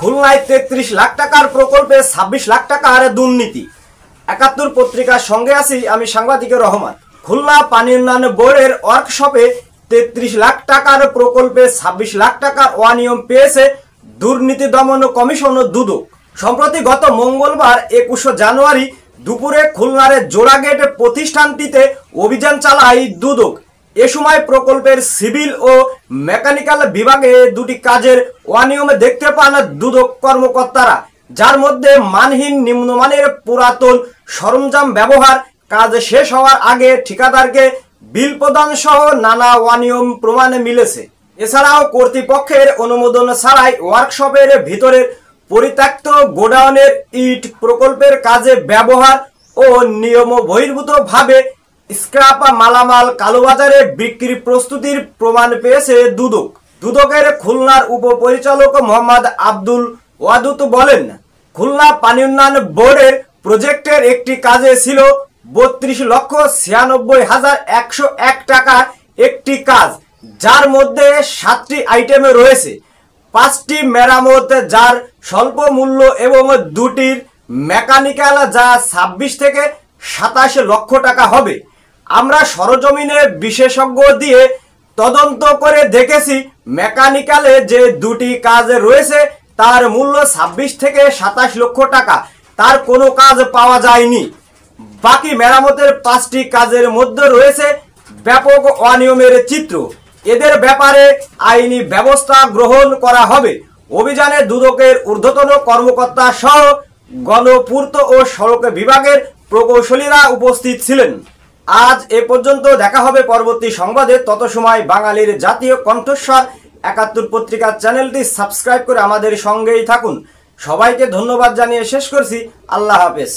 খুলনায় ৩৩ লাখ টাকার প্রকল্পে ২৬ লাখ টাকার দুর্নীতি। ৭১ পত্রিকার সঙ্গে আছি আমি সাংবাদিক রহমান। খুলনা পানি উন্নয়ন বোর্ডের ওয়ার্কশপে ৩৩ লাখ টাকার প্রকল্পে ২৬ লাখ টাকার অনিয়ম পেয়েছে দুর্নীতি দমন কমিশন দুদক। সম্প্রতি গত মঙ্গলবার ২১ জানুয়ারি দুপুরে খুলনার জোড়াগেট প্রতিষ্ঠানটিতে অভিযান চালায় দুদক। এ সময় প্রকল্পের সিভিল ও মেকানিক্যাল বিভাগে দুটি কাজের অনিয়ম দেখতে পান দুদক কর্মকর্তারা, যার মধ্যে মানহীন নিম্নমানের পুরাতন সরঞ্জাম ব্যবহার, কাজ শেষ হওয়ার আগে ঠিকাদারকে বিল প্রদান সহ নানা অনিয়ম প্রমাণ মিলেছে। এছাড়াও কর্তৃপক্ষের অনুমোদন ছাড়াই ওয়ার্কশপের ভিতরের পরিত্যক্ত গোডাউনের ইট প্রকল্পের কাজে ব্যবহার ও নিয়ম বহির্ভূতভাবে স্ক্র্যাপ মালামাল কালোবাজারে বিক্রি প্রস্তুতির প্রমাণ পেয়েছে দুদক। দুদকের খুলনার উপপরিচালক মোহাম্মদ আব্দুল ওয়াদুদ বলেন, খুলনা পানি উন্নয়ন বোর্ডের প্রজেক্টের একটি কাজে ছিল ৩২,৯৬,১০১ টাকা একটি কাজ, যার মধ্যে ৭টি আইটেমে রয়েছে ৫টি মেরামত যার স্বল্প মূল্য এবং ২টির মেকানিক্যাল যা ২৬ থেকে ২৭ লক্ষ টাকা হবে। আমরা সরজমিনে বিশেষজ্ঞ দিয়ে তদন্ত করে দেখেছি, মেকানিক্যালে যে ২টি কাজ রয়েছে তার মূল্য ২৬ থেকে ২৭ লক্ষ টাকা, তার কোনো কাজ পাওয়া যায়নি। বাকি মেরামতের ৫টি কাজের মধ্যে রয়েছে ব্যাপক অনিয়মের চিত্র। এদের ব্যাপারে আইনি ব্যবস্থা গ্রহণ করা হবে। অভিযানে দুদকের ঊর্ধ্বতন কর্মকর্তা সহ গণপূর্ত ও সড়ক বিভাগের প্রকৌশলীরা উপস্থিত ছিলেন। আজ এ পর্যন্ত, দেখা হবে পরবর্তী সংবাদে। তত সময় বাঙালির জাতীয় কণ্ঠস্বর ৭১ পত্রিকার চ্যানেলটি সাবস্ক্রাইব করে আমাদের সঙ্গেই থাকুন। সবাইকে ধন্যবাদ জানিয়ে শেষ করছি। আল্লাহ হাফেজ।